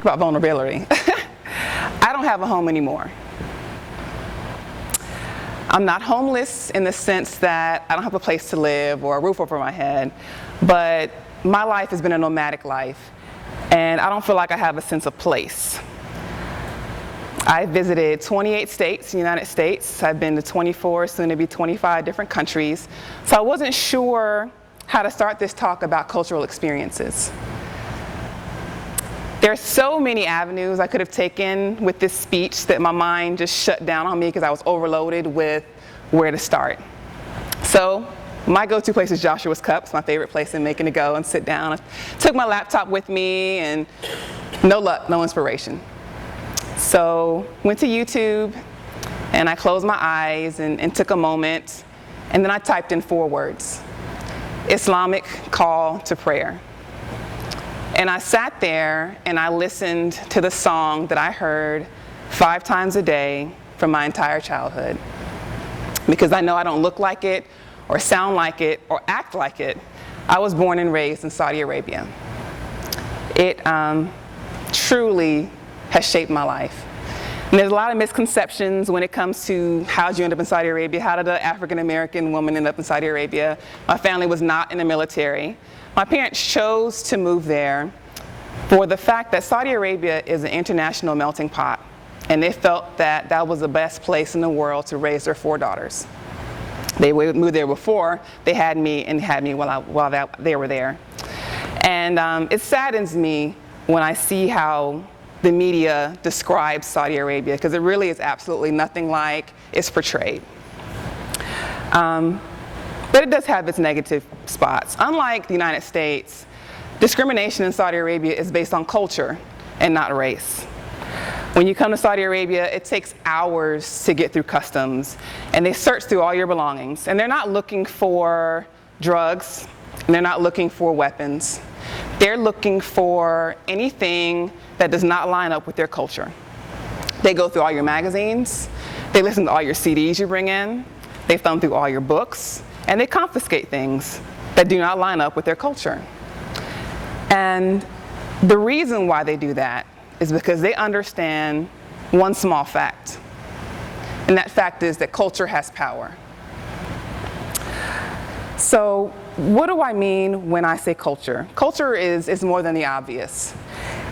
Think about vulnerability. I don't have a home anymore. I'm not homeless in the sense that I don't have a place to live or a roof over my head, but my life has been a nomadic life, and I don't feel like I have a sense of place. I visited 28 states in the United States. I've been to 24, soon to be 25 different countries. So I wasn't sure how to start this talk about cultural experiences. There are so many avenues I could have taken with this speech that my mind just shut down on me because I was overloaded with where to start. So my go-to place is Joshua's Cup. It's my favorite place in Macon to go and sit down. I took my laptop with me and no luck, no inspiration. So went to YouTube and I closed my eyes and took a moment, and then I typed in 4 words: Islamic call to prayer. And I sat there and I listened to the song that I heard 5 times a day for my entire childhood. Because I know I don't look like it or sound like it or act like it. I was born and raised in Saudi Arabia. It truly has shaped my life. And there's a lot of misconceptions when it comes to how did you end up in Saudi Arabia? How did an African American woman end up in Saudi Arabia? My family was not in the military. My parents chose to move there for the fact that Saudi Arabia is an international melting pot, and they felt that that was the best place in the world to raise their 4 daughters. They moved there before they had me, and had me while they were there. And it saddens me when I see how the media describes Saudi Arabia, because it really is absolutely nothing like it's portrayed. But it does have its negative spots. Unlike the United States, discrimination in Saudi Arabia is based on culture and not race. When you come to Saudi Arabia, it takes hours to get through customs, and they search through all your belongings. And they're not looking for drugs, and they're not looking for weapons. They're looking for anything that does not line up with their culture. They go through all your magazines, they listen to all your CDs you bring in, they thumb through all your books, and they confiscate things that do not line up with their culture. And the reason why they do that is because they understand one small fact. And that fact is that culture has power. So what do I mean when I say culture? Culture is more than the obvious.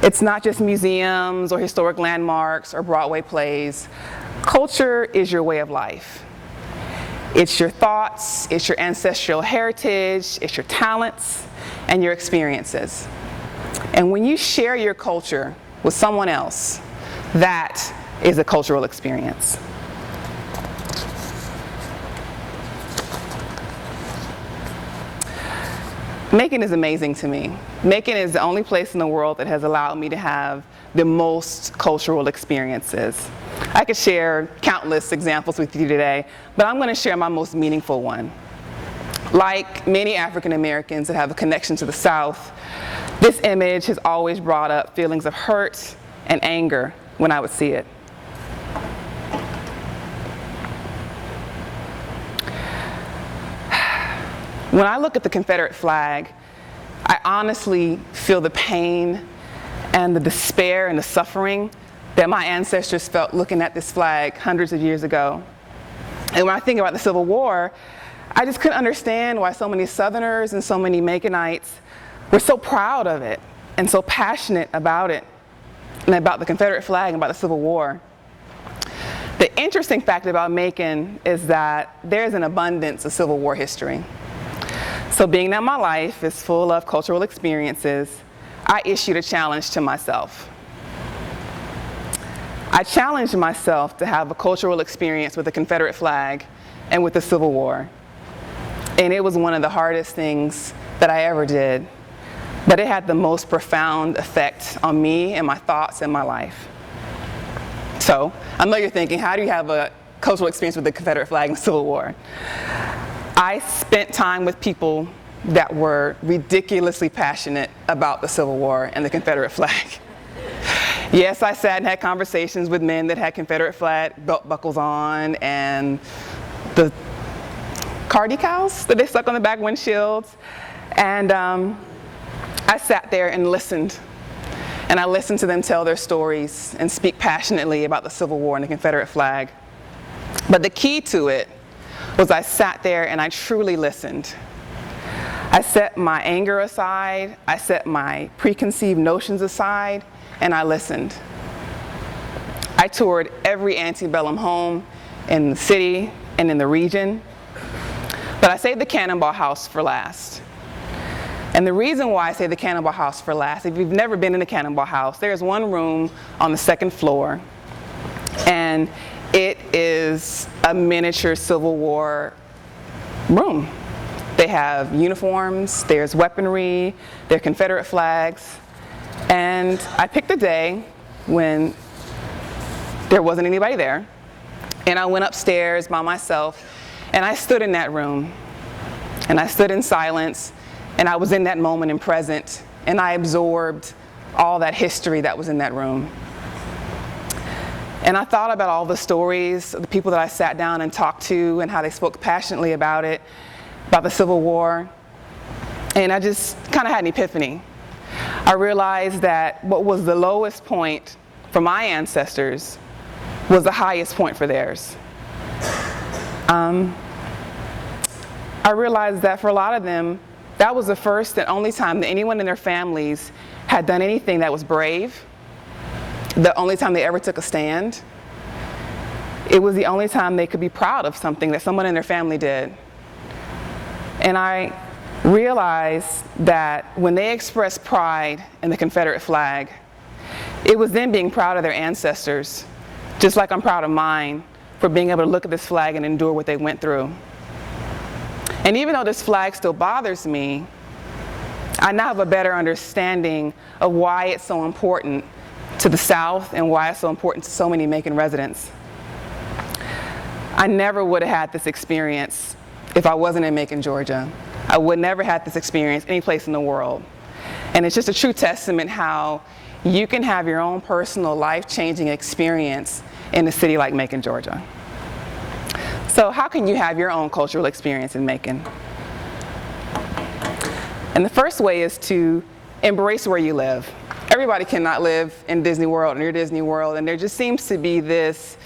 It's not just museums or historic landmarks or Broadway plays. Culture is your way of life. It's your thoughts, it's your ancestral heritage, it's your talents, and your experiences. And when you share your culture with someone else, that is a cultural experience. Macon is amazing to me. Macon is the only place in the world that has allowed me to have the most cultural experiences. I could share countless examples with you today, but I'm going to share my most meaningful one. Like many African Americans that have a connection to the South, this image has always brought up feelings of hurt and anger when I would see it. When I look at the Confederate flag, I honestly feel the pain and the despair and the suffering that my ancestors felt looking at this flag hundreds of years ago. And when I think about the Civil War, I just couldn't understand why so many Southerners and so many Maconites were so proud of it and so passionate about it and about the Confederate flag and about the Civil War. The interesting fact about Macon is that there's an abundance of Civil War history. So being that my life is full of cultural experiences, I issued a challenge to myself. I challenged myself to have a cultural experience with the Confederate flag and with the Civil War. And it was one of the hardest things that I ever did, but it had the most profound effect on me and my thoughts and my life. So I know you're thinking, how do you have a cultural experience with the Confederate flag and the Civil War? I spent time with people that were ridiculously passionate about the Civil War and the Confederate flag. Yes, I sat and had conversations with men that had Confederate flag belt buckles on and the car decals that they stuck on the back windshields. And I sat there and listened. and I listened to them tell their stories and speak passionately about the Civil War and the Confederate flag. But the key to it was I sat there and I truly listened. I set my anger aside, I set my preconceived notions aside, and I listened. I toured every antebellum home in the city and in the region, but I saved the Cannonball House for last. And the reason why I say the Cannonball House for last, if you've never been in the Cannonball House, there's one room on the second floor, and it is a miniature Civil War room. They have uniforms, there's weaponry, there are Confederate flags, and I picked a day when there wasn't anybody there, and I went upstairs by myself, and I stood in that room, and I stood in silence, and I was in that moment and present, and I absorbed all that history that was in that room. And I thought about all the stories of the people that I sat down and talked to and how they spoke passionately about it, about the Civil War. And I just kind of had an epiphany. I realized that what was the lowest point for my ancestors was the highest point for theirs. I realized that for a lot of them, that was the first and only time that anyone in their families had done anything that was brave, the only time they ever took a stand. It was the only time they could be proud of something that someone in their family did. And I realized that when they expressed pride in the Confederate flag, it was them being proud of their ancestors, just like I'm proud of mine for being able to look at this flag and endure what they went through. And even though this flag still bothers me, I now have a better understanding of why it's so important to the South and why it's so important to so many Macon residents. I never would have had this experience if I wasn't in Macon, Georgia. I would never have this experience any place in the world. And it's just a true testament how you can have your own personal life-changing experience in a city like Macon, Georgia. So how can you have your own cultural experience in Macon? And the first way is to embrace where you live. Everybody cannot live in Disney World, near Disney World, and there just seems to be this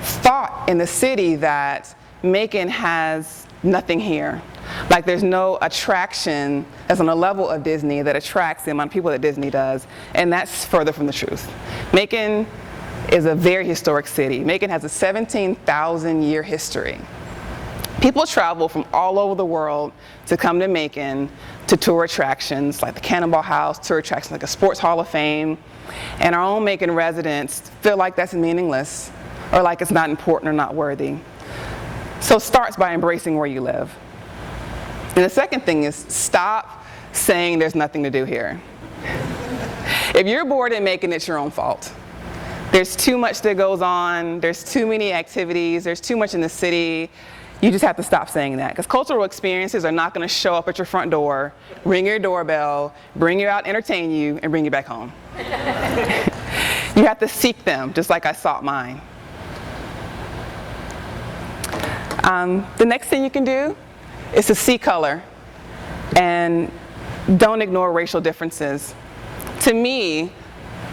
thought in the city that Macon has nothing here. Like there's no attraction that's on the level of Disney that attracts the amount of people that Disney does, and that's further from the truth. Macon is a very historic city. Macon has a 17,000-year history. People travel from all over the world to come to Macon to tour attractions like the Cannonball House, tour attractions like a Sports Hall of Fame, and our own Macon residents feel like that's meaningless or like it's not important or not worthy. So it starts by embracing where you live. And the second thing is stop saying there's nothing to do here. If you're bored in Macon, it's your own fault. There's too much that goes on, there's too many activities, there's too much in the city. You just have to stop saying that, because cultural experiences are not going to show up at your front door, ring your doorbell, bring you out, entertain you, and bring you back home. You have to seek them, just like I sought mine. The next thing you can do is to see color and don't ignore racial differences. To me,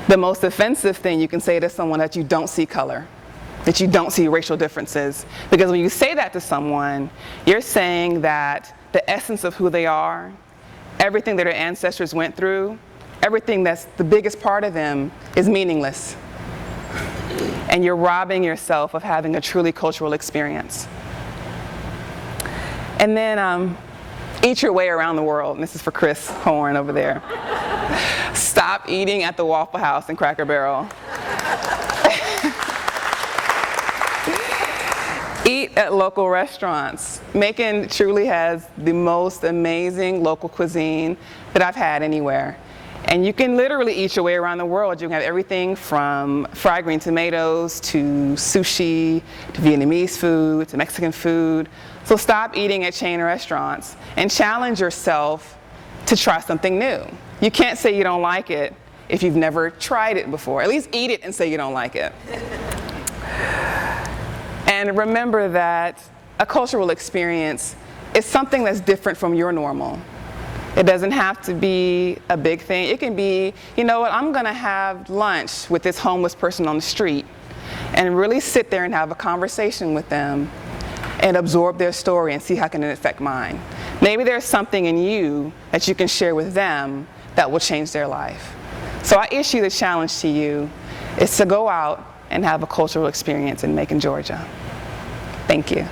the most offensive thing you can say to someone that you don't see color, that you don't see racial differences. Because when you say that to someone, you're saying that the essence of who they are, everything that their ancestors went through, everything that's the biggest part of them is meaningless. And you're robbing yourself of having a truly cultural experience. And then eat your way around the world. And this is for Chris Horn over there. Stop eating at the Waffle House and Cracker Barrel. Eat at local restaurants. Macon truly has the most amazing local cuisine that I've had anywhere. And you can literally eat your way around the world. You can have everything from fried green tomatoes to sushi, to Vietnamese food, to Mexican food. So stop eating at chain restaurants and challenge yourself to try something new. You can't say you don't like it if you've never tried it before. At least eat it and say you don't like it. And remember that a cultural experience is something that's different from your normal. It doesn't have to be a big thing. It can be, you know what, I'm going to have lunch with this homeless person on the street and really sit there and have a conversation with them and absorb their story and see how can it affect mine. Maybe there's something in you that you can share with them that will change their life. So I issue the challenge to you is to go out and have a cultural experience in Macon, Georgia. Thank you.